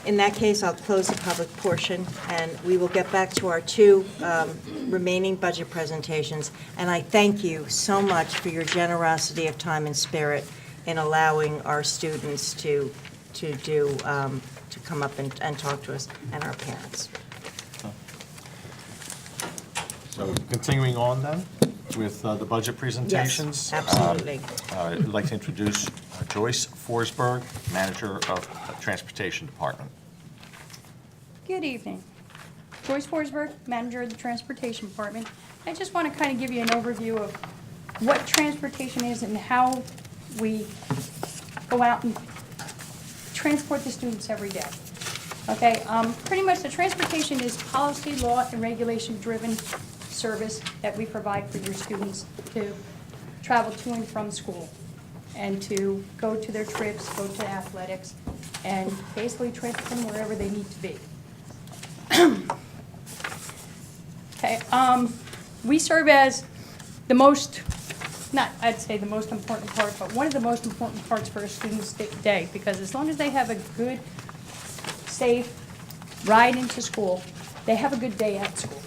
In that case, I'll close the public portion, and we will get back to our two remaining budget presentations. And I thank you so much for your generosity of time and spirit in allowing our students to come up and talk to us and our parents. So continuing on then with the budget presentations. Yes, absolutely. I'd like to introduce Joyce Forsberg, Manager of Transportation Department. Good evening. Joyce Forsberg, Manager of the Transportation Department. I just want to kind of give you an overview of what transportation is and how we go out and transport the students every day. Okay, pretty much the transportation is policy, law, and regulation-driven service that we provide for your students to travel to and from school and to go to their trips, go to athletics, and basically transport them wherever they need to be. Okay, we serve as the most, not I'd say the most important part, but one of the most important parts for a student's day, because as long as they have a good, safe ride into school, they have a good day at school.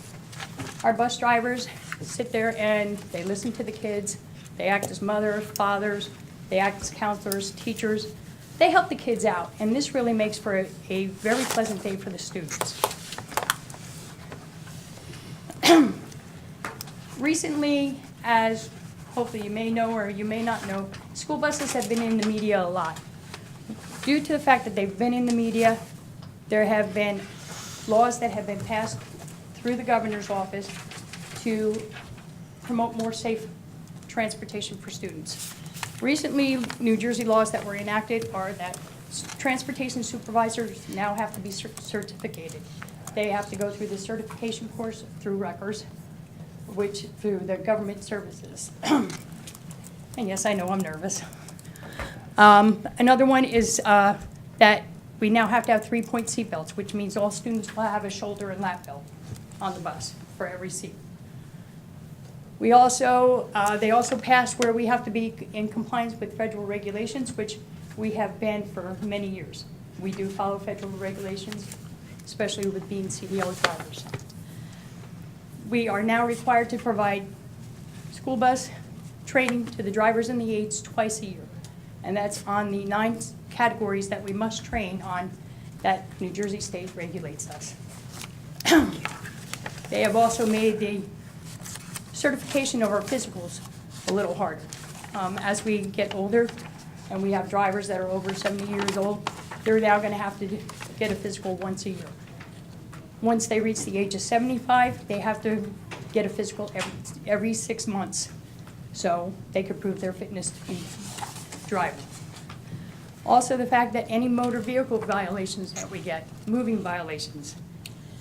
Our bus drivers sit there and they listen to the kids. They act as mothers, fathers, they act as counselors, teachers. They help the kids out, and this really makes for a very pleasant day for the students. Recently, as hopefully you may know or you may not know, school buses have been in the media a lot. Due to the fact that they've been in the media, there have been laws that have been passed through the governor's office to promote more safe transportation for students. Recently, New Jersey laws that were enacted are that transportation supervisors now have to be certificated. They have to go through the certification course through Rutgers, which through the government services. And yes, I know I'm nervous. Another one is that we now have to have 3-point seatbelts, which means all students will have a shoulder and lap belt on the bus for every seat. We also, they also passed where we have to be in compliance with federal regulations, which we have been for many years. We do follow federal regulations, especially with being CDL drivers. We are now required to provide school bus training to the drivers and the aides twice a year. And that's on the 9 categories that we must train on that New Jersey State regulates us. They have also made the certification of our physicals a little harder. As we get older and we have drivers that are over 70 years old, they're now going to have to get a physical once a year. Once they reach the age of 75, they have to get a physical every 6 months, so they could prove their fitness to be driving. Also, the fact that any motor vehicle violations that we get, moving violations,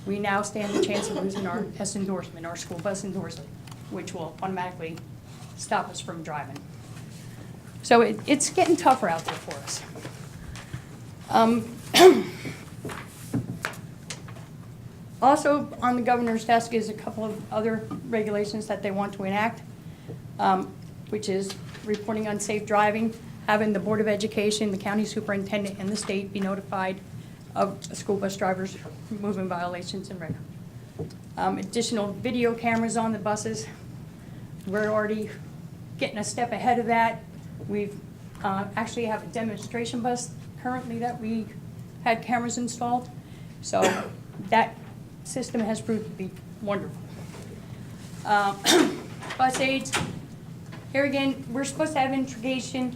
we now stand the chance of losing our S endorsement, our school bus endorsement, which will automatically stop us from driving. So it's getting tougher out there for us. Also, on the governor's desk is a couple of other regulations that they want to enact, which is reporting unsafe driving, having the Board of Education, the county superintendent, and the state be notified of school bus drivers moving violations and record. Additional video cameras on the buses. We're already getting a step ahead of that. We've actually have a demonstration bus currently that we had cameras installed. So that system has proved to be wonderful. Bus aids. Here again, we're supposed to have integration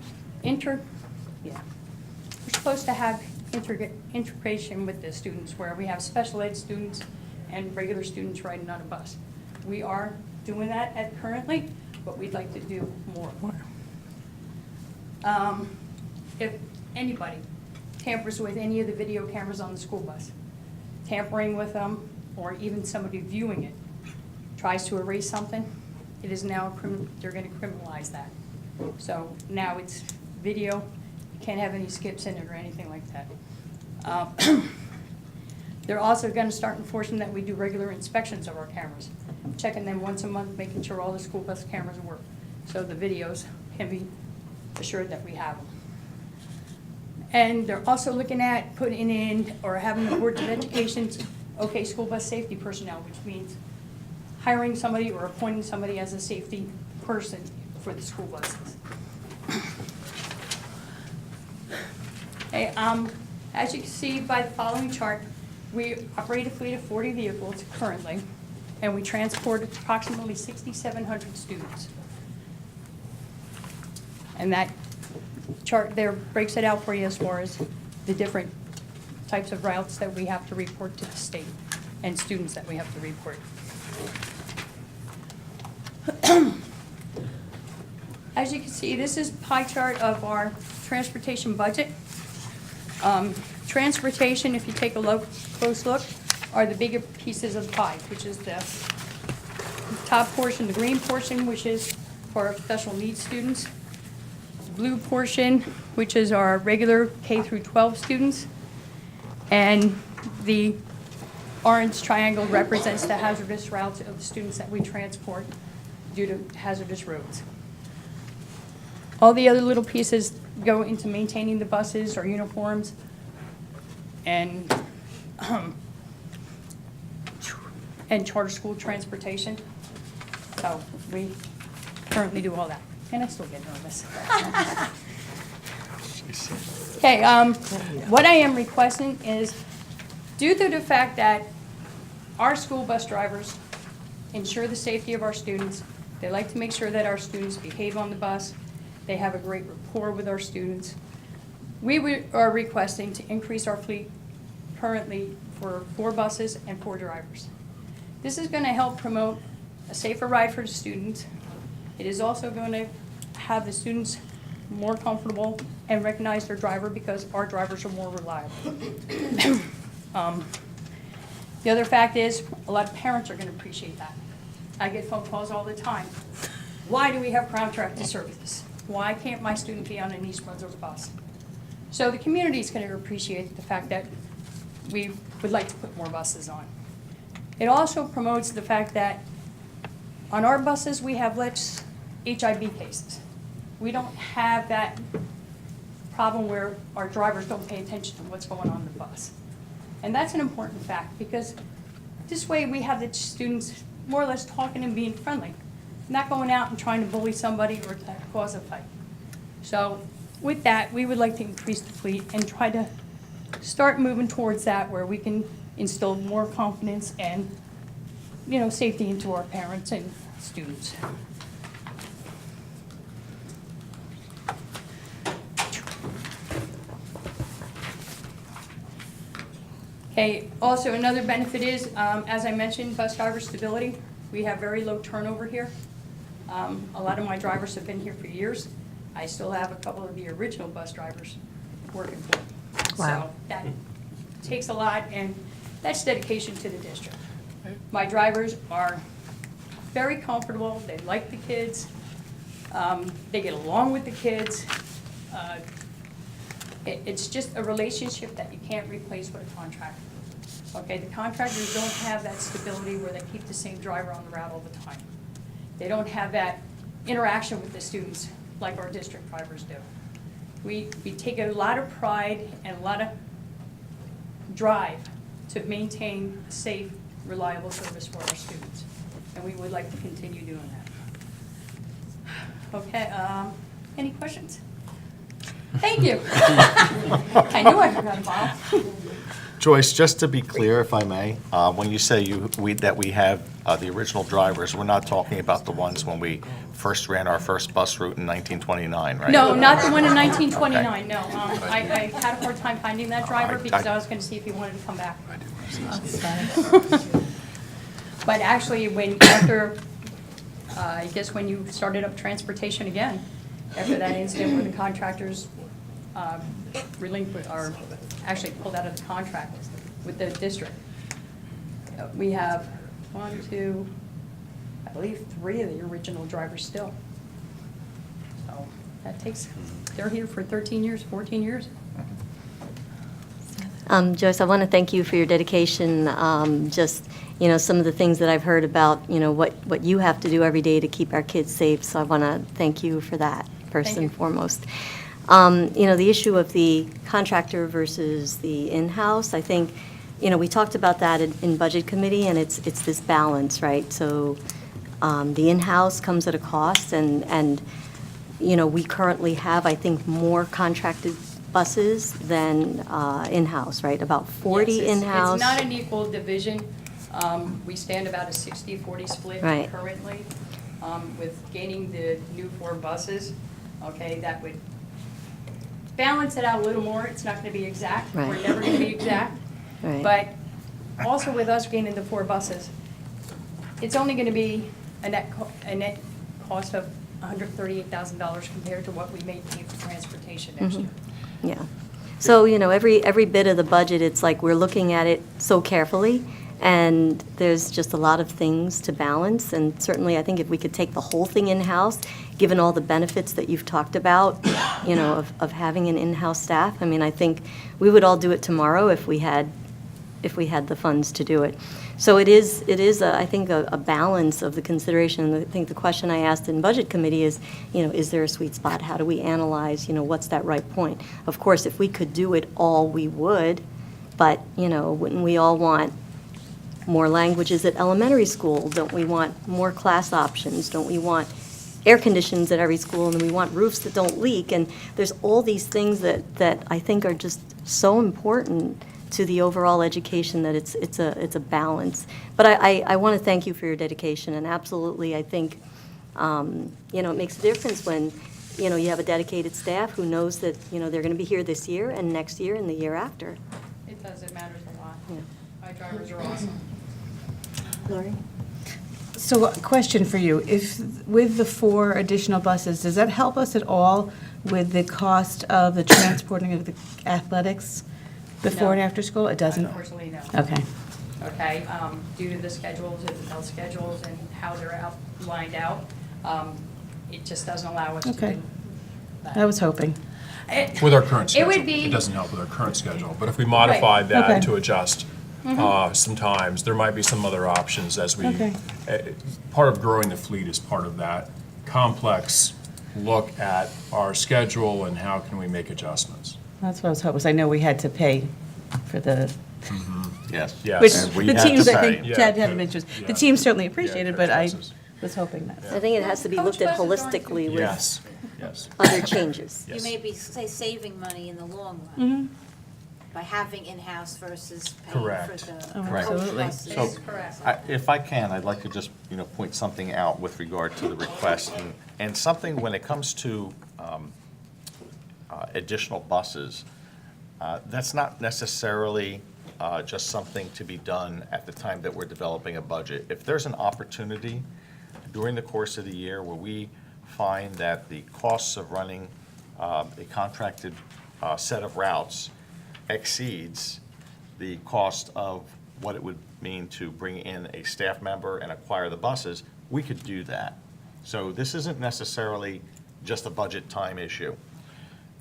with the students, where we have special ed students and regular students riding on a bus. We are doing that currently, but we'd like to do more. If anybody tampers with any of the video cameras on the school bus, tampering with them, or even somebody viewing it, tries to erase something, it is now they're going to criminalize that. So now it's video, you can't have any skips in it or anything like that. They're also going to start enforcing that we do regular inspections of our cameras, checking them once a month, making sure all the school bus cameras work, so the videos can be assured that we have them. And they're also looking at putting in, or having the Board of Education's okay school bus safety personnel, which means hiring somebody or appointing somebody as a safety person for the school buses. Okay, as you can see by the following chart, we operate a fleet of 40 vehicles currently, and we transport approximately 6,700 students. And that chart there breaks it out for you as far as the different types of routes that we have to report to the state and students that we have to report. As you can see, this is a pie chart of our transportation budget. Transportation, if you take a close look, are the bigger pieces of the pie, which is the top portion, the green portion, which is for our special needs students. The blue portion, which is our regular K through 12 students. And the orange triangle represents the hazardous routes of the students that we transport due to hazardous roads. All the other little pieces go into maintaining the buses or uniforms and charter school transportation. So we currently do all that. And I still get nervous. Okay, what I am requesting is, due to the fact that our school bus drivers ensure the safety of our students, they like to make sure that our students behave on the bus, they have a great rapport with our students, we are requesting to increase our fleet currently for 4 buses and 4 drivers. This is going to help promote a safer ride for the students. It is also going to have the students more comfortable and recognize their driver because our drivers are more reliable. The other fact is, a lot of parents are going to appreciate that. I get phone calls all the time. Why do we have contracted services? Why can't my student be on an East Brunswick bus? So the community is going to appreciate the fact that we would like to put more buses on. It also promotes the fact that on our buses, we have less HIV cases. We don't have that problem where our drivers don't pay attention to what's going on the bus. And that's an important fact because this way we have the students more or less talking and being friendly, not going out and trying to bully somebody or to cause a fight. So with that, we would like to increase the fleet and try to start moving towards that where we can instill more confidence and, safety into our parents and students. Okay, also another benefit is, as I mentioned, bus driver stability. We have very low turnover here. A lot of my drivers have been here for years. I still have a couple of the original bus drivers working for me. Wow. So that takes a lot, and that's dedication to the district. My drivers are very comfortable. They like the kids. They get along with the kids. It's just a relationship that you can't replace with a contractor. Okay, the contractors don't have that stability where they keep the same driver on the route all the time. They don't have that interaction with the students like our district drivers do. We take a lot of pride and a lot of drive to maintain a safe, reliable service for our students. And we would like to continue doing that. Okay, any questions? Thank you. I knew I forgot a bottle. Joyce, just to be clear, if I may, when you say that we have the original drivers, we're not talking about the ones when we first ran our first bus route in 1929, right? No, not the one in 1929, no. I had a hard time finding that driver because I was going to see if he wanted to come back. But actually, I guess when you started up transportation again, after that incident where the contractors actually pulled out of the contract with the district, we have 1, 2, I believe 3 of the original drivers still. So they're here for 13 years, 14 years. Joyce, I want to thank you for your dedication. Some of the things that I've heard about, what you have to do every day to keep our kids safe. So I want to thank you for that, first and foremost. The issue of the contractor versus the in-house, I think, we talked about that in Budget Committee, and it's this balance, right? So the in-house comes at a cost, and we currently have, I think, more contracted buses than in-house, right? About 40 Yes, in-house. It's not an equal division. We stand about a 60-40 split Right. currently. With gaining the new 4 buses, okay, that would balance it out a little more. It's not going to be exact. We're Right. never going to be exact. Right. But also with us gaining the 4 buses, it's only going to be a net cost of $138,000 compared to what we may pay for transportation next year. Yeah. So, every bit of the budget, it's like we're looking at it so carefully, and there's just a lot of things to balance. And certainly, I think if we could take the whole thing in-house, given all the benefits that you've talked about, of having an in-house staff, I mean, I think we would all do it tomorrow if we had the funds to do it. So it is, I think, a balance of the consideration. I think the question I asked in Budget Committee is, is there a sweet spot? How do we analyze, what's that right point? Of course, if we could do it all, we would, but, wouldn't we all want more languages at elementary school? Don't we want more class options? Don't we want air conditions at every school? And we want roofs that don't leak? And there's all these things that I think are just so important to the overall education that it's a balance. But I want to thank you for your dedication, and absolutely, I think, it makes a difference when, you have a dedicated staff who knows that, they're going to be here this year and next year and the year after. It does, it matters a lot. Yeah. My drivers are awesome. Lori? So a question for you, if, with the 4 additional buses, does that help us at all with the cost of the transporting of the athletics before No. and after school? It doesn't? Unfortunately, no. Okay. Okay, due to the schedules and the health schedules and how they're lined out, it just doesn't allow us to Okay. do that. I was hoping. With our current It schedule. would be- It doesn't help with our current schedule, but if we modified Right. Okay. that to adjust sometimes, there might be some other options as we, Okay. part of growing the fleet is part of that complex look at our schedule and how can we make adjustments. That's what I was hoping, 'cause I know we had to pay for the, Yes. Yes. which And we the had to teams, I pay. think, Yeah, Chad had to- mentioned. yeah. The team certainly Yeah, appreciated, to but I expenses. was hoping that. I think it has to be looked at Coach buses aren't holistically with Yes, yes. other changes. Yes. You may be, say, saving money in the long Mm-hmm. run by having in-house versus paying for Correct. the Oh, Correct. coach absolutely. buses. That is correct. If I can, I'd like to just, point something out with regard to the request, and something when it comes to additional buses, that's not necessarily just something to be done at the time that we're developing a budget. If there's an opportunity during the course of the year where we find that the costs of running a contracted set of routes exceeds the cost of what it would mean to bring in a staff member and acquire the buses, we could do that. So this isn't necessarily just a budget time issue.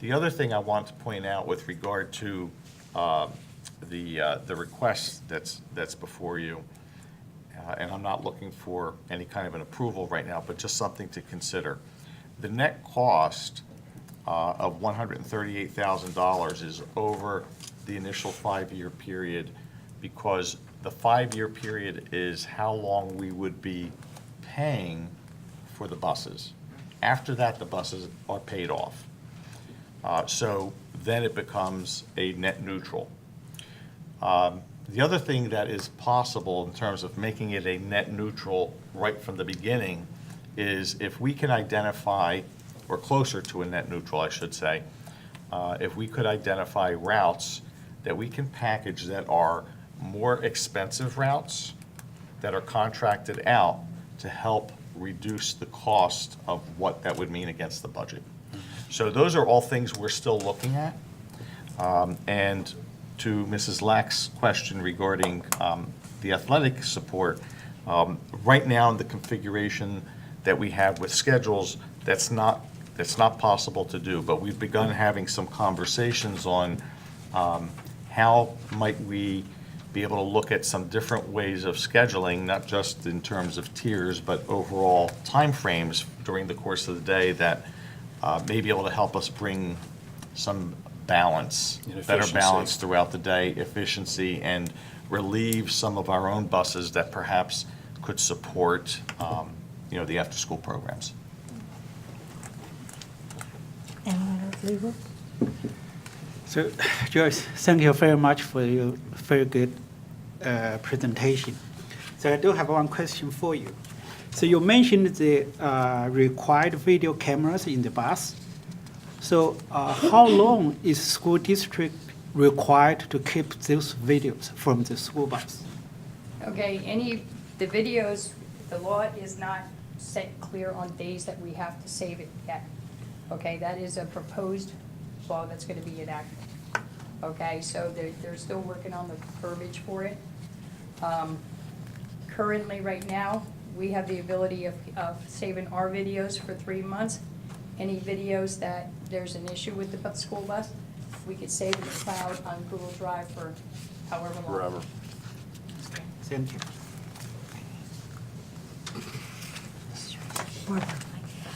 The other thing I want to point out with regard to the request that's before you, and I'm not looking for any kind of an approval right now, but just something to consider. The net cost of $138,000 is over the initial 5-year period, because the 5-year period is how long we would be paying for the buses. After that, the buses are paid off. So then it becomes a net neutral. The other thing that is possible in terms of making it a net neutral right from the beginning is if we can identify, or closer to a net neutral, I should say, if we could identify routes that we can package that are more expensive routes that are contracted out to help reduce the cost of what that would mean against the budget. So those are all things we're still looking at. And to Mrs. Lack's question regarding the athletic support, right now in the configuration that we have with schedules, that's not possible to do. But we've begun having some conversations on how might we be able to look at some different ways of scheduling, not just in terms of tiers, but overall timeframes during the course of the day that may be able to help us bring some balance, And better efficiency. balance throughout the day, efficiency, and relieve some of our own buses that perhaps could support, the after-school programs. Anyone else, legal? So, Joyce, thank you very much for your very good presentation. So I do have one question for you. So you mentioned the required video cameras in the bus. So how long is school district required to keep those videos from the school bus? Okay, the videos, the law is not set clear on days that we have to save it yet. Okay, that is a proposed law that's gonna be enacted. Okay, so they're still working on the verbiage for it. Currently, right now, we have the ability of saving our videos for 3 months. Any videos that there's an issue with the school bus, we could save in the cloud on Google Drive for however long. Forever. Thank you. Barbara?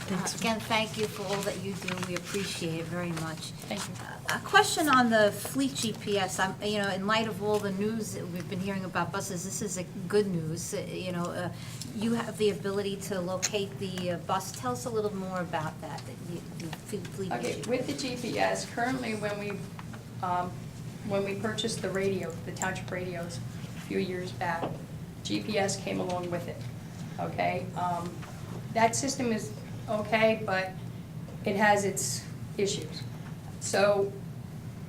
Thanks. Again, thank you for all that you do. We appreciate it very much. Thank you. A question on the fleet GPS. In light of all the news that we've been hearing about buses, this is a good news. You have the ability to locate the bus. Tell us a little more about that, the fleet Okay, GPS. with the GPS, currently when we purchased the radio, the township radios a few years back, GPS came along with it, okay? That system is okay, but it has its issues. So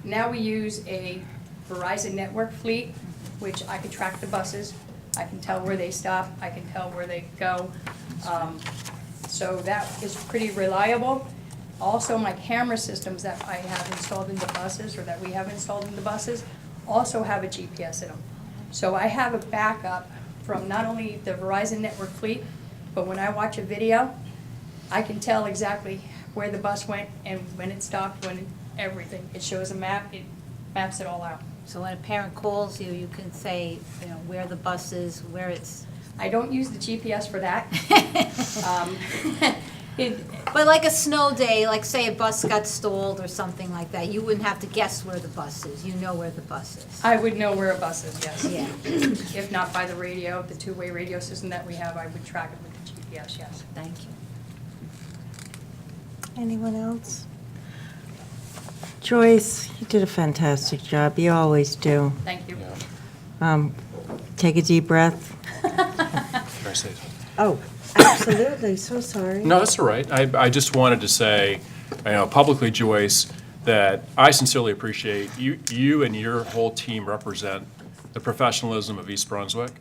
now we use a Verizon network fleet, which I can track the buses, I can tell where they stop, I can tell where they go. So that is pretty reliable. Also, my camera systems that I have installed in the buses, or that we have installed in the buses, also have a GPS in them. So I have a backup from not only the Verizon network fleet, but when I watch a video, I can tell exactly where the bus went and when it stopped, everything. It shows a map, it maps it all out. So when a parent calls you, you can say, where the bus is, where it's. I don't use the GPS for that. But like a snow day, like say a bus got stalled or something like that, you wouldn't have to guess where the bus is. You know where the bus is. I would know where a bus is, yes. Yeah. If not by the radio, the two-way radio system that we have, I would track it with the GPS, yes. Thank you. Anyone else? Joyce, you did a fantastic job. You always do. Thank you. Take a deep breath. Can I say something? Oh, absolutely. So sorry. No, that's all right. I just wanted to say, publicly, Joyce, that I sincerely appreciate you and your whole team represent the professionalism of East Brunswick.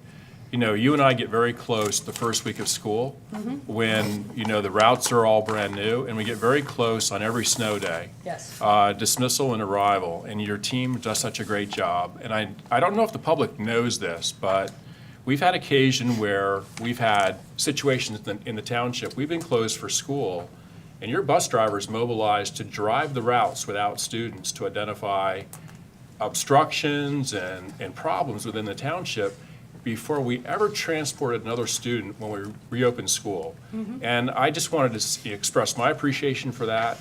You and I get very close the first week of school when, the routes are all brand new, and we get very close on every snow day. Yes. Dismissal and arrival, and your team does such a great job. And I don't know if the public knows this, but we've had occasion where we've had situations in the township, we've been closed for school, and your bus drivers mobilized to drive the routes without students to identify obstructions and problems within the township before we ever transported another student when we reopened school. And I just wanted to express my appreciation for that,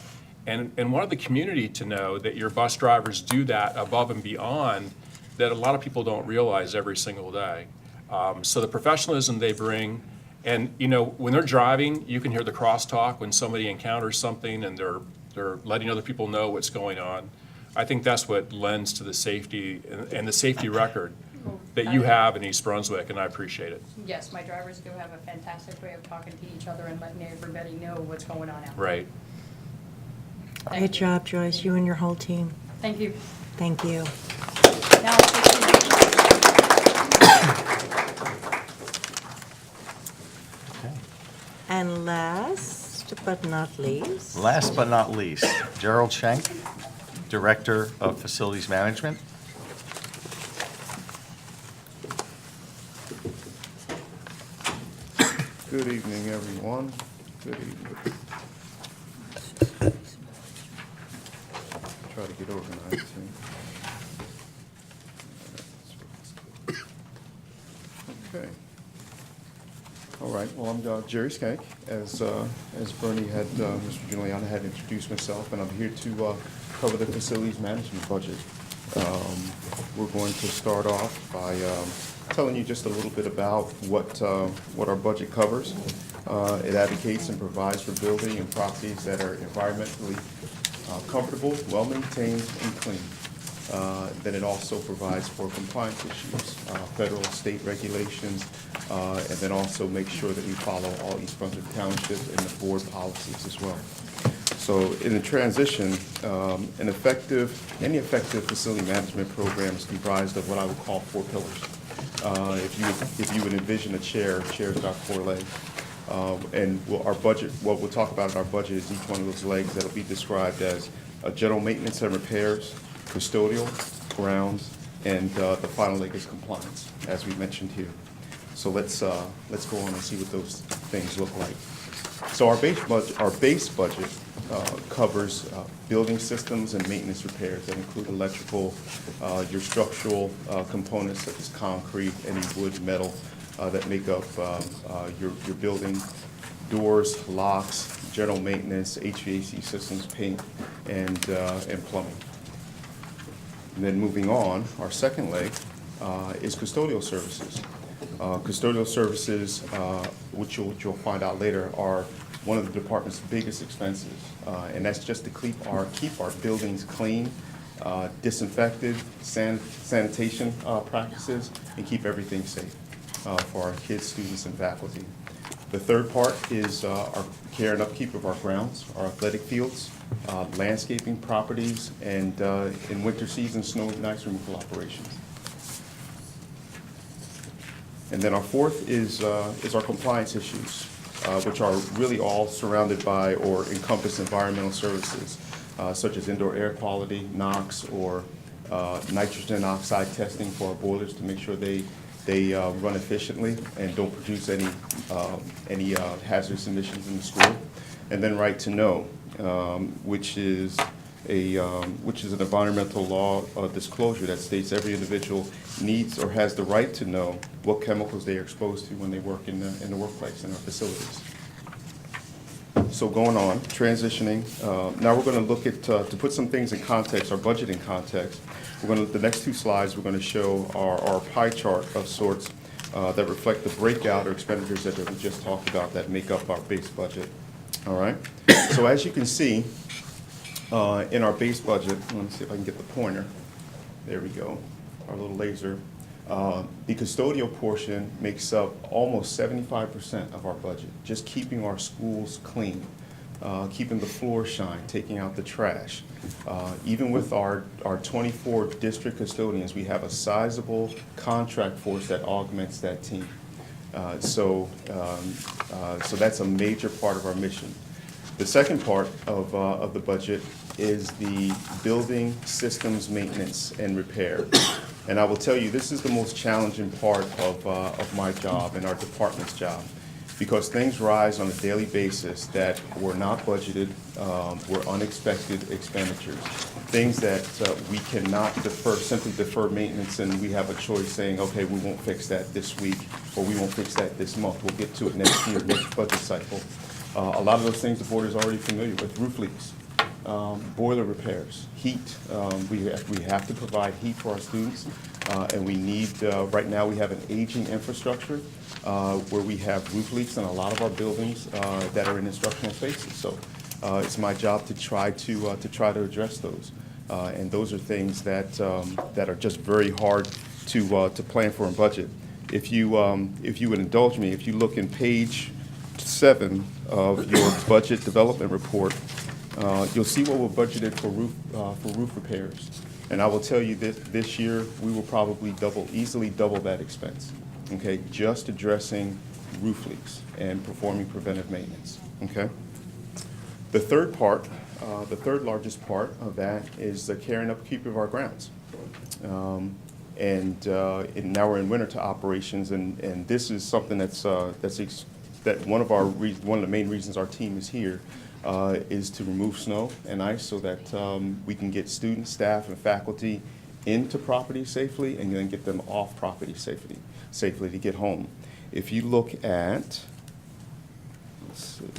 and wanted the community to know that your bus drivers do that above and beyond that a lot of people don't realize every single day. So the professionalism they bring, and when they're driving, you can hear the crosstalk when somebody encounters something and they're letting other people know what's going on. I think that's what lends to the safety and the safety record that you have in East Brunswick, and I appreciate it. Yes, my drivers do have a fantastic way of talking to each other and letting everybody know what's going on out there. Right. Thank Great you. job, Joyce, you and your whole team. Thank you. Thank you. Now, I'll take And last but not least, Last but not least, Gerald Schenk, Director of Facilities Management. Good evening, everyone. Good evening. Try to get organized here. Okay. All right, well, I'm Jerry Skank. As Bernie had, Mr. Giuliano had introduced myself, and I'm here to cover the facilities management budget. We're going to start off by telling you just a little bit about what our budget covers. It advocates and provides for building and properties that are environmentally comfortable, well-maintained, and clean. Then it also provides for compliance issues, federal, state regulations, and then also make sure that we follow all East Brunswick Township and the board policies as well. So in the transition, any effective facility management program is comprised of what I would call 4 pillars. If you would envision a chair's got 4 legs. And our budget, what we'll talk about in our budget is each one of those legs that'll be described as general maintenance and repairs, custodial, grounds, and the final leg is compliance, as we mentioned here. So let's go on and see what those things look like. So our base budget covers building systems and maintenance repairs that include electrical, your structural components such as concrete, any wood, metal that make up your building, doors, locks, general maintenance, HVAC systems, paint, and plumbing. And then moving on, our second leg is custodial services. Custodial services, which you'll find out later, are one of the department's biggest expenses, and that's just to keep our buildings clean, disinfected, sanitation practices, and keep everything safe for our kids, students, and faculty. The third part is our care and upkeep of our grounds, our athletic fields, landscaping properties, and in winter season, snow and ice removal operations. And then our fourth is our compliance issues, which are really all surrounded by or encompass environmental services, such as indoor air quality, NOx, or nitrogen oxide testing for our boilers to make sure they run efficiently and don't produce any hazardous emissions in the school. And then right to know, which is an environmental law disclosure that states every individual needs or has the right to know what chemicals they are exposed to when they work in the workplace in our facilities. So going on, transitioning, now we're going to look at, to put some things in context, our budget in context, the next 2 slides we're going to show our pie chart of sorts that reflect the breakout or expenditures that we just talked about that make up our base budget. All right? So as you can see, in our base budget, let me see if I can get the pointer. There we go, our little laser. The custodial portion makes up almost 75% of our budget, just keeping our schools clean, keeping the floor shine, taking out the trash. Even with our 24 district custodians, we have a sizable contract force that augments that team. So that's a major part of our mission. The second part of the budget is the building systems maintenance and repair. And I will tell you, this is the most challenging part of my job and our department's job, because things rise on a daily basis that were not budgeted, were unexpected expenditures, things that we cannot simply defer maintenance, and we have a choice saying, okay, we won't fix that this week, or we won't fix that this month, we'll get to it next year, next budget cycle. A lot of those things the board is already familiar with: roof leaks, boiler repairs, heat. We have to provide heat for our students, and we need, right now we have an aging infrastructure where we have roof leaks in a lot of our buildings that are in instructional spaces. So it's my job to try to address those, and those are things that are just very hard to plan for and budget. If you would indulge me, if you look in page 7 of your budget development report, you'll see what we're budgeted for roof repairs. And I will tell you this year, we will probably easily double that expense, okay, just addressing roof leaks and performing preventive maintenance, okay? The third largest part of that is the care and upkeep of our grounds. And now we're in winter operations, and this is something that one of the main reasons our team is here is to remove snow and ice so that we can get students, staff, and faculty into property safely and then get them off property safely to get home. If you look at, let's see.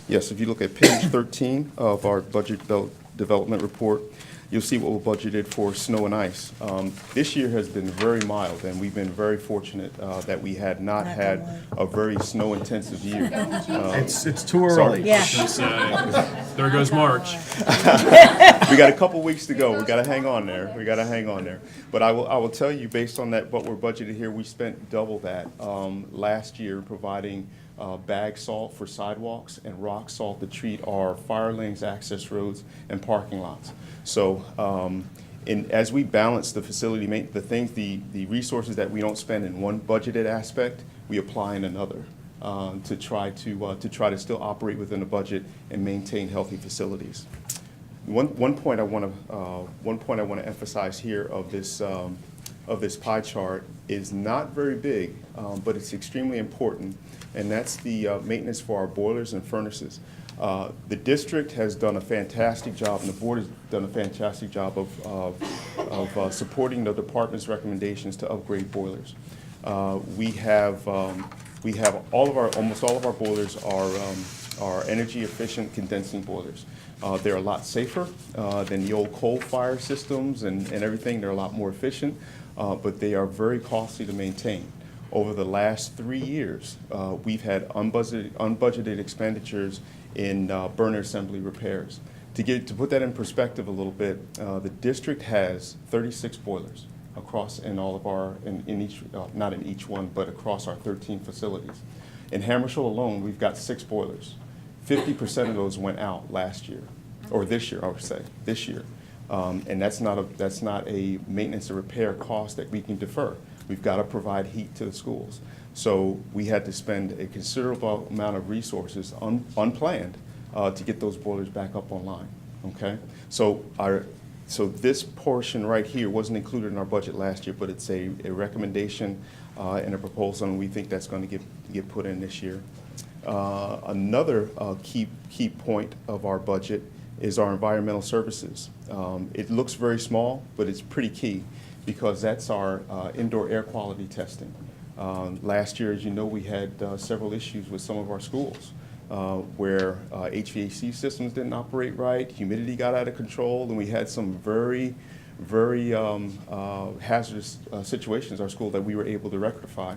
Yes, if you look at page 13 of our budget development report, you'll see what we budgeted for snow and ice. This year has been very mild, and we've been very fortunate that we had not had a very snow-intensive year. It's too early. Yeah. There goes March. We got a couple weeks to go. We got to hang on there. We got to hang on there. But I will tell you, based on that, what we're budgeted here, we spent double that last year providing bag salt for sidewalks and rock salt to treat our fire lanes, access roads, and parking lots. So as we balance the facility the resources that we don't spend in one budgeted aspect, we apply in another to try to still operate within the budget and maintain healthy facilities. One point I want to emphasize here of this pie chart is not very big, but it's extremely important, and that's the maintenance for our boilers and furnaces. The district has done a fantastic job, and the board has done a fantastic job of supporting the department's recommendations to upgrade boilers. We have almost all of our boilers are energy efficient condensing boilers. They're a lot safer than the old coal fire systems and everything. They're a lot more efficient, but they are very costly to maintain. Over the last 3 years, we've had unbudgeted expenditures in burner assembly repairs. To put that in perspective a little bit, the district has 36 boilers across not in each one, but across our 13 facilities. In Hammersville alone, we've got 6 boilers. 50% of those went out last year, or this year, I would say, this year. And that's not a maintenance or repair cost that we can defer. We've got to provide heat to the schools. So we had to spend a considerable amount of resources unplanned to get those boilers back up online, okay? So this portion right here wasn't included in our budget last year, but it's a recommendation and a proposal, and we think that's going to get put in this year. Another key point of our budget is our environmental services. It looks very small, but it's pretty key because that's our indoor air quality testing. Last year, as you know, we had several issues with some of our schools where HVAC systems didn't operate right, humidity got out of control, and we had some very hazardous situations in our school that we were able to rectify.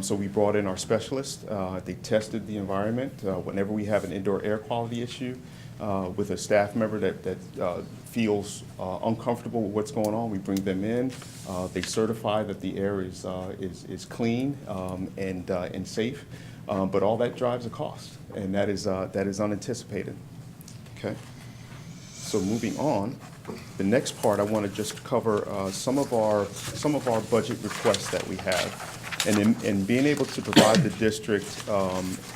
So we brought in our specialists. They tested the environment. Whenever we have an indoor air quality issue with a staff member that feels uncomfortable with what's going on, we bring them in. They certify that the air is clean and safe. But all that drives a cost, and that is unanticipated. Okay. So moving on, the next part I want to just cover some of our budget requests that we have. And in being able to provide the district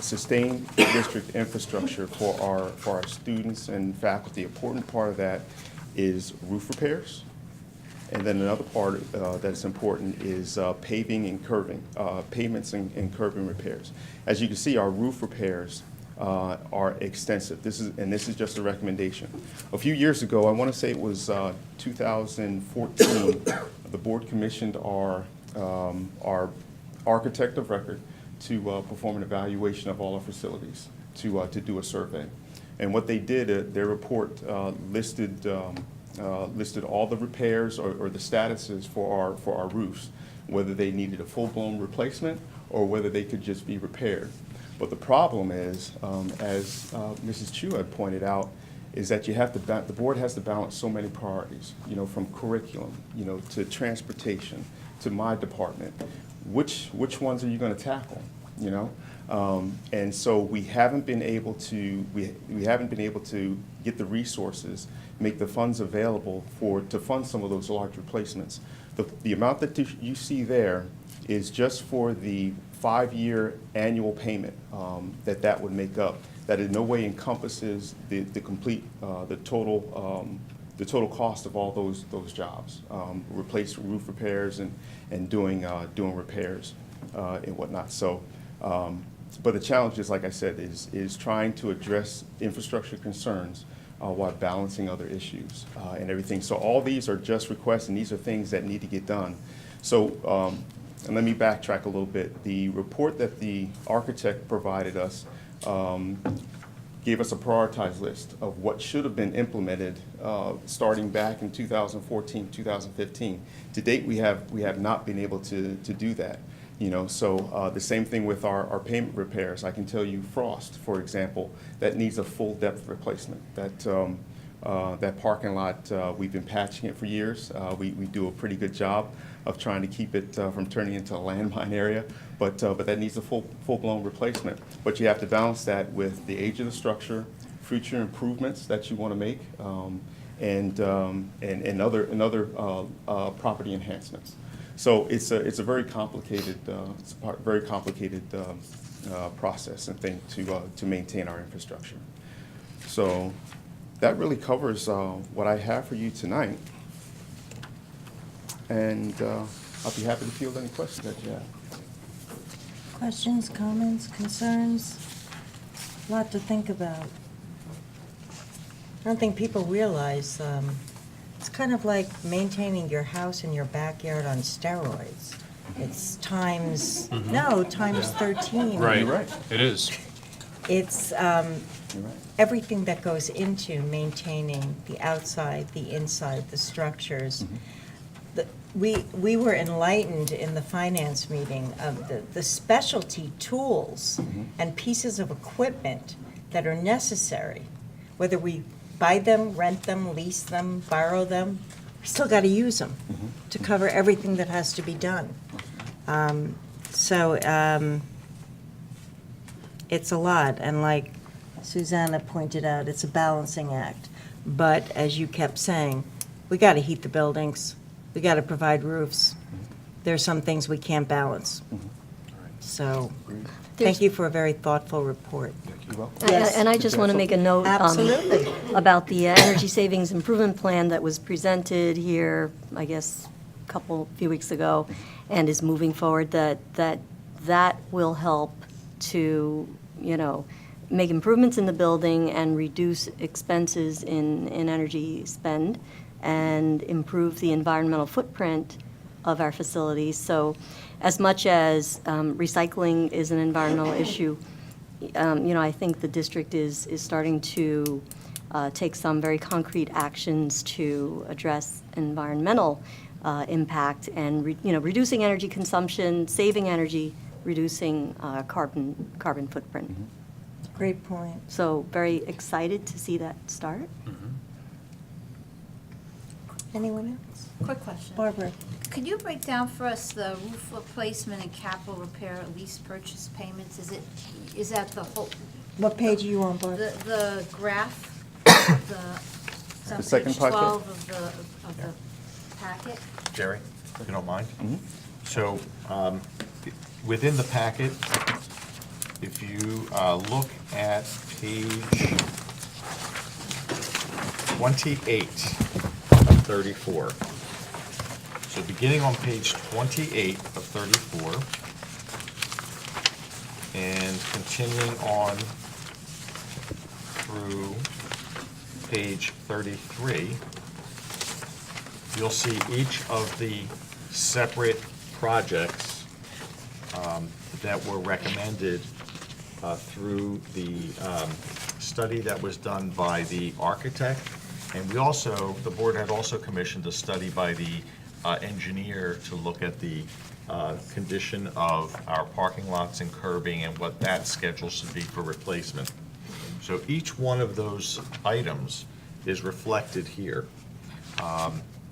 sustained district infrastructure for our students and faculty, an important part of that is roof repairs. And then another part that's important is paving and curving, pavements and curbing repairs. As you can see, our roof repairs are extensive. This is just a recommendation. A few years ago, I want to say it was 2014, the board commissioned our architect of record to perform an evaluation of all our facilities, to do a survey. And what they did, their report listed all the repairs or the statuses for our roofs, whether they needed a full-blown replacement or whether they could just be repaired. But the problem is, as Mrs. Chu had pointed out, is that the board has to balance so many priorities, from curriculum, to transportation, to my department. Which ones are you going to tackle, And so we haven't been able to get the resources, make the funds available to fund some of those large replacements. The amount that you see there is just for the 5-year annual payment that would make up. That in no way encompasses the total cost of all those jobs, replace roof repairs and doing repairs and whatnot. So, but the challenge is, like I said, is trying to address infrastructure concerns while balancing other issues and everything. So all these are just requests, and these are things that need to get done. So, and let me backtrack a little bit. The report that the architect provided us gave us a prioritized list of what should have been implemented starting back in 2014, 2015. To date, we have not been able to do that. So the same thing with our pavement repairs. I can tell you Frost, for example, that needs a full depth replacement. That parking lot, we've been patching it for years. We do a pretty good job of trying to keep it from turning into a landmine area, but that needs a full-blown replacement. But you have to balance that with the age of the structure, future improvements that you want to make, and other property enhancements. So it's a very complicated, process and thing to maintain our infrastructure. So that really covers what I have for you tonight. And I'll be happy to field any questions that you have. Questions, comments, concerns? A lot to think about. I don't think people realize it's kind of like maintaining your house in your backyard on steroids. It's times 13. Right. You're right. It is. It's You're right. everything that goes into maintaining the outside, the inside, the structures. We were enlightened in the finance meeting of the specialty tools and pieces of equipment that are necessary, whether we buy them, rent them, lease them, borrow them, we still got to use them to cover everything that has to be done. It's a lot, and like Susanna pointed out, it's a balancing act. But as you kept saying, we got to heat the buildings, we got to provide roofs. There's some things we can't balance. So, thank you for a very thoughtful report. You're welcome. Yes. And I just want to make a note Absolutely. about the energy savings improvement plan that was presented here, I guess, few weeks ago, and is moving forward, that will help to, make improvements in the building and reduce expenses in energy spend and improve the environmental footprint of our facilities. So as much as recycling is an environmental issue, I think the district is starting to take some very concrete actions to address environmental impact and, reducing energy consumption, saving energy, reducing carbon footprint. Great point. So very excited to see that start. Anyone else? Quick question. Barbara? Could you break down for us the roof replacement and capital repair lease purchase payments? Is that the whole, What page are you on, Barbara? the graph, it's on The second page packet? 12 of the packet? Jerry, if you don't mind? So, within the packet, if you look at page 28 of 34. So beginning on page 28 of 34, and continuing on through page 33, you'll see each of the separate projects that were recommended through the study that was done by the architect. And the board had also commissioned a study by the engineer to look at the condition of our parking lots and curbing and what that schedule should be for replacement. So each one of those items is reflected here.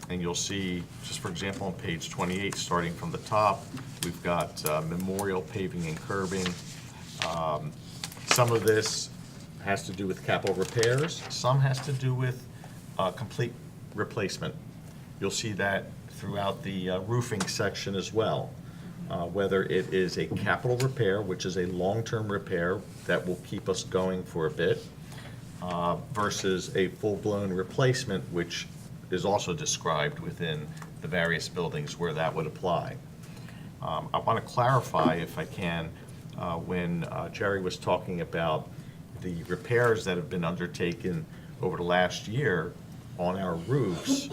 And you'll see, just for example, on page 28, starting from the top, we've got memorial paving and curbing. Some of this has to do with capital repairs. Some has to do with complete replacement. You'll see that throughout the roofing section as well, whether it is a capital repair, which is a long-term repair that will keep us going for a bit, versus a full-blown replacement, which is also described within the various buildings where that would apply. I want to clarify, if I can, when Jerry was talking about the repairs that have been undertaken over the last year on our roofs,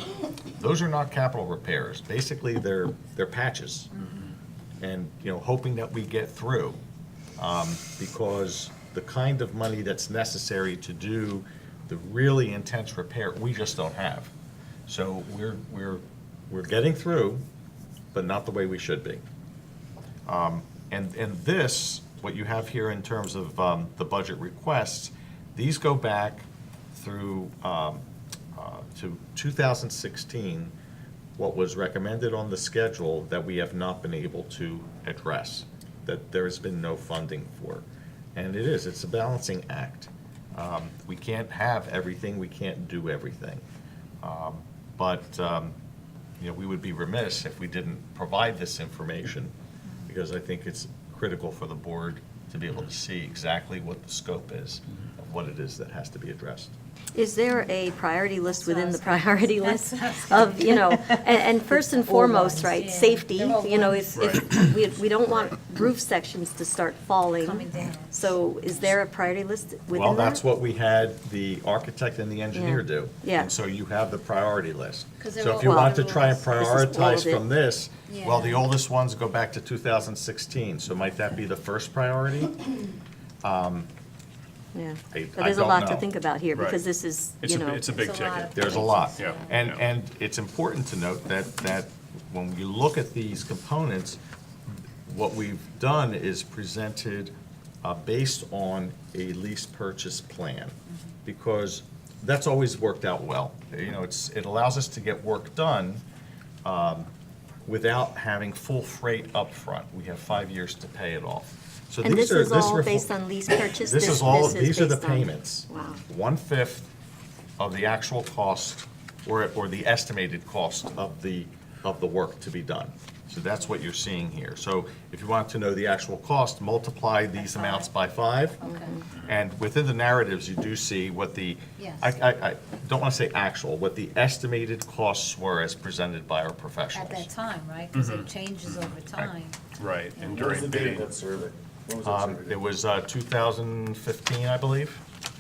those are not capital repairs. Basically, they're patches. And, hoping that we get through, because the kind of money that's necessary to do the really intense repair, we just don't have. So we're getting through, but not the way we should be. And this, what you have here in terms of the budget requests, these go back through to 2016, what was recommended on the schedule that we have not been able to address, that there has been no funding for. And it's a balancing act. We can't have everything, we can't do everything. But we would be remiss if we didn't provide this information, because I think it's critical for the board to be able to see exactly what the scope is of what it is that has to be addressed. Is there a priority list within the That's what I was priority gonna- list that's what I was of, and first and foremost, right, Yeah. safety, They're all if we don't want roof sections to start falling. Coming down. So is there a priority list within that? Well, that's what we had the architect and the engineer Yeah. do. Yeah. And so you have the priority list. 'Cause they're So all if you want to older try and ones. This is all prioritize of it. from this, well, the Yeah. oldest ones go back to 2016, so might that be the first priority? Yeah, I but there's a don't lot to know. think about here, Right. because this is, It's a big It's a lot ticket. of- There's a lot. Yeah. And, Yeah. and it's important to note that when you look at these components, what we've done is presented based on a lease purchase plan, because that's always worked out well. It allows us to get work done without having full freight up front. We have 5 years to pay it off. So and these this are- is all refl- based on lease purchase? This is all, these are the based on- payments. Wow. 1/5 of the actual cost, or the estimated cost of the work to be done. So that's what you're seeing here. So if you want to know the actual cost, multiply these amounts by 5. Okay. And within the narratives, you do see what the, Yes. I don't want to say actual, what the estimated costs were as presented by our professionals. At that time, right? Because it changes over time. Right, and What was the during date of bidding. that survey? When was that survey? It was 2015, I believe,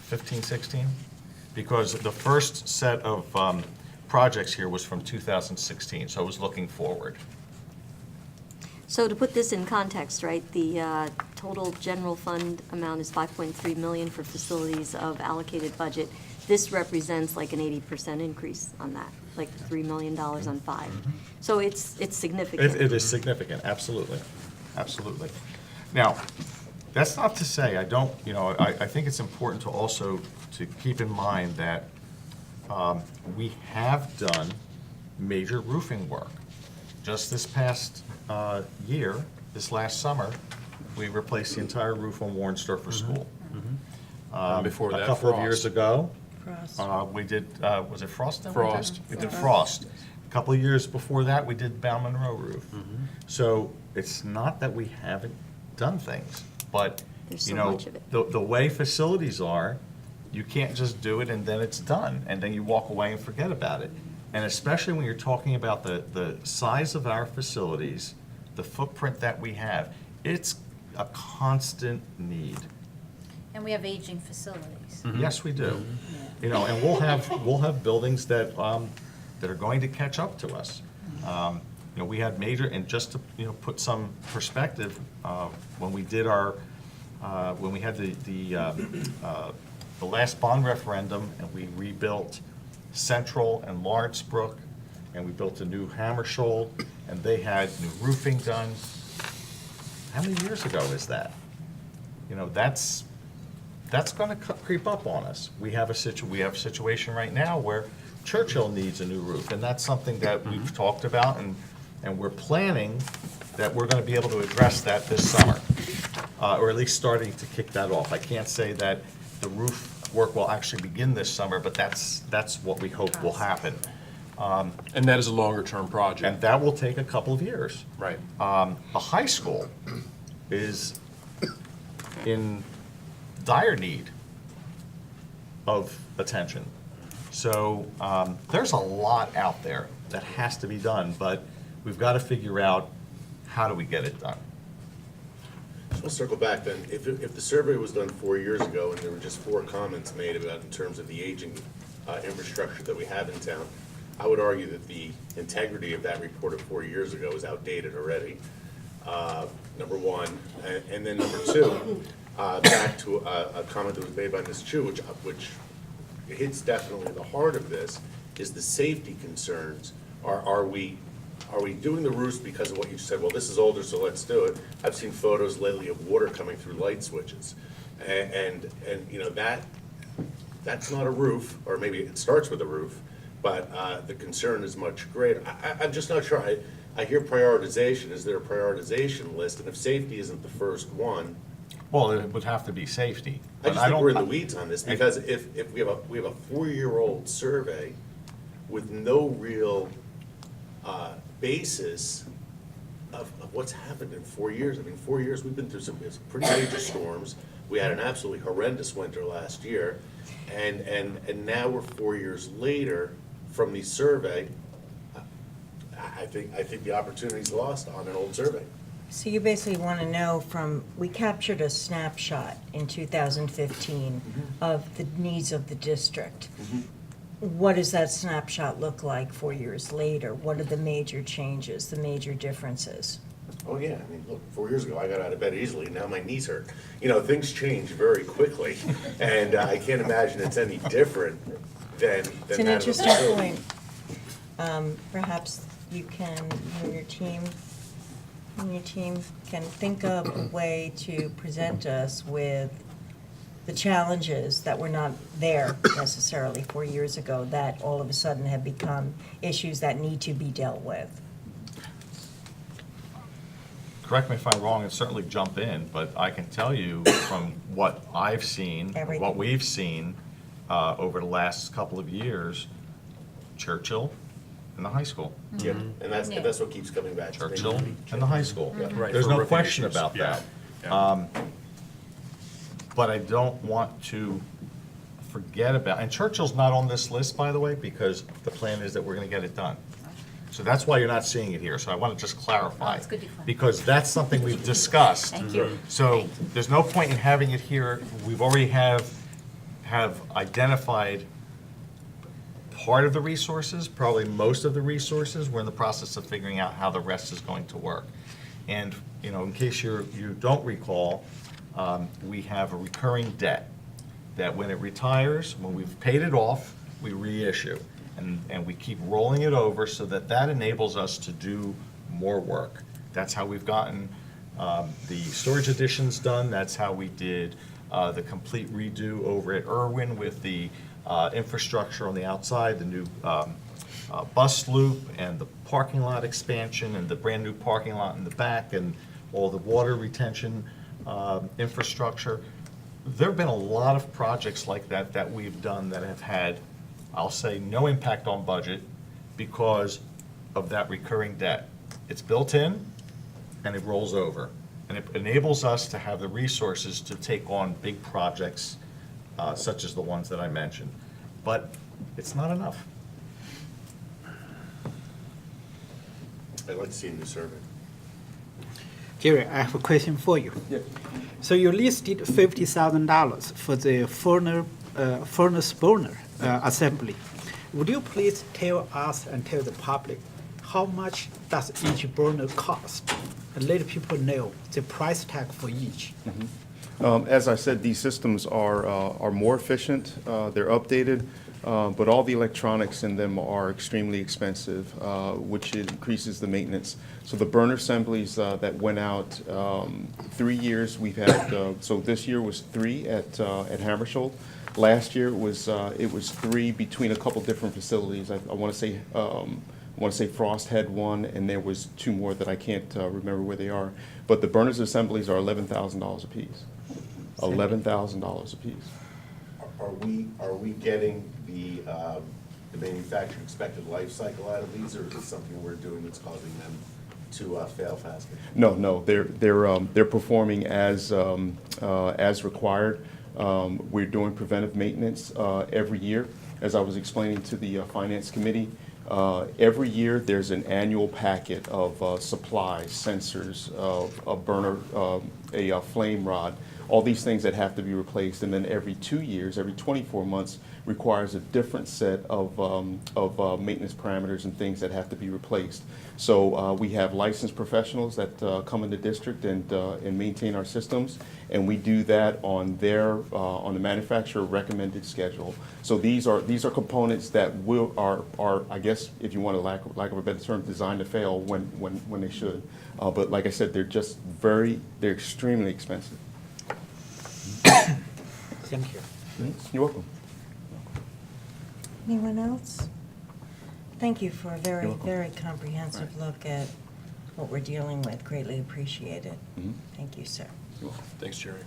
15, 16, because the first set of projects here was from 2016, so I was looking forward. So to put this in context, right, the total general fund amount is 5.3 million for facilities of allocated budget. This represents like an 80% increase on that, like $3 million on 5. So it's significant. It is significant, absolutely, absolutely. Now, that's not to say, I don't, I think it's important to also to keep in mind that we have done major roofing work. Just this past year, this last summer, we replaced the entire roof on Warrensdorfer School. And before A that, couple of Frost. years ago, Frost. we did, was it Frost? that we did? Frost. We did Frost. A couple of years before that, we did Bound Monroe roof. So it's not that we haven't done things, but, There's so much of it. the way facilities are, you can't just do it and then it's done, and then you walk away and forget about it. And especially when you're talking about the size of our facilities, the footprint that we have, it's a constant need. And we have aging facilities. Yes, we do. And we'll have buildings that are going to catch up to us. We had major, and just to, put some perspective, when we did when we had the last bond referendum, and we rebuilt Central and Lawrence Brook, and we built a new Hammersholt, and they had new roofing done. How many years ago is that? That's going to creep up on us. We have a situation right now where Churchill needs a new roof, and that's something that we've talked about, and we're planning that we're going to be able to address that this summer, or at least starting to kick that off. I can't say that the roof work will actually begin this summer, but that's what we hope will happen. And that is a longer-term project. And that will take a couple of years. Right. The high school is in dire need of attention. So there's a lot out there that has to be done, but we've got to figure out how do we get it done. I'll circle back then. If the survey was done 4 years ago and there were just 4 comments made about in terms of the aging infrastructure that we have in town, I would argue that the integrity of that report of 4 years ago is outdated already, number one. And then number two, back to a comment that was made by Ms. Chu, which hits definitely the heart of this, is the safety concerns. Are we doing the roofs because of what you said? Well, this is older, so let's do it. I've seen photos lately of water coming through light switches. And you know, that's not a roof, or maybe it starts with a roof, but the concern is much greater. I'm just not sure. I hear prioritization. Is there a prioritization list? And if safety isn't the first one, Well, it would have to be safety. I but just think we're in the don't- weeds on this, because if we have a 4-year-old survey with no real basis of what's happened in 4 years. I mean, 4 years, we've been through some pretty major storms. We had an absolutely horrendous winter last year, and now we're 4 years later from the survey. I think the opportunity's lost on an old survey. So you basically want to know we captured a snapshot in 2015 of the needs of the district. What does that snapshot look like 4 years later? What are the major changes, the major differences? Oh, yeah, I mean, look, 4 years ago, I got out of bed easily, now my knees hurt. You know, things change very quickly, and I can't imagine it's any different than It's an that of a interesting facility. point. Perhaps you and your team can think of a way to present us with the challenges that were not there necessarily 4 years ago, that all of a sudden have become issues that need to be dealt with. Correct me if I'm wrong, and certainly jump in, but I can tell you from what I've seen, Everything. what we've seen over the last couple of years, Churchill and the high school. Yeah, and that's what keeps coming back to me. Churchill and the high school. Yeah. Right, There's for no roofing question issues. about Yeah. that. But I don't want to forget about, and Churchill's not on this list, by the way, because the plan is that we're gonna get it done. So that's why you're not seeing it here, so I want to just clarify. Oh, it's good to clarify. Because that's something we've discussed. Thank you. So there's no point in having it here. We've already have identified part of the resources, probably most of the resources. We're in the process of figuring out how the rest is going to work. And, you know, in case you don't recall, we have a recurring debt that when it retires, when we've paid it off, we reissue. And we keep rolling it over so that enables us to do more work. That's how we've gotten the storage additions done. That's how we did the complete redo over at Irwin with the infrastructure on the outside, the new bus loop and the parking lot expansion and the brand-new parking lot in the back and all the water retention infrastructure. There have been a lot of projects like that we've done that have had, I'll say, no impact on budget because of that recurring debt. It's built in and it rolls over. And it enables us to have the resources to take on big projects such as the ones that I mentioned. But it's not enough. I'd like to see a new survey. Jerry, I have a question for you. So you listed $50,000 for the furnace burner assembly. Would you please tell us and tell the public how much does each burner cost? And let people know the price tag for each. As I said, these systems are more efficient, they're updated, but all the electronics in them are extremely expensive, which increases the maintenance. So the burner assemblies that went out 3 years, we've had, so this year was 3 at Hammersholt. Last year it was 3 between a couple different facilities. I want to say Frost had one, and there was 2 more that I can't remember where they are. But the burners assemblies are $11,000 a piece. $11,000 a piece. Are we getting the manufacturer expected life cycle out of these, or is it something we're doing that's causing them to fail faster? No, they're performing as required. We're doing preventive maintenance every year. As I was explaining to the Finance Committee, every year there's an annual packet of supplies, sensors, a burner, a flame rod, all these things that have to be replaced. And then every 2 years, every 24 months requires a different set of maintenance parameters and things that have to be replaced. So we have licensed professionals that come in the district and maintain our systems, and we do that on on the manufacturer recommended schedule. So these are components that are I guess, if you want a lack of a better term, designed to fail when they should. But like I said, they're extremely expensive. Thank you. You're welcome. Anyone else? Thank you for a very, You're welcome. very comprehensive look at what we're dealing with. Greatly appreciated. Mhm. Thank you, sir. Thanks, Jerry.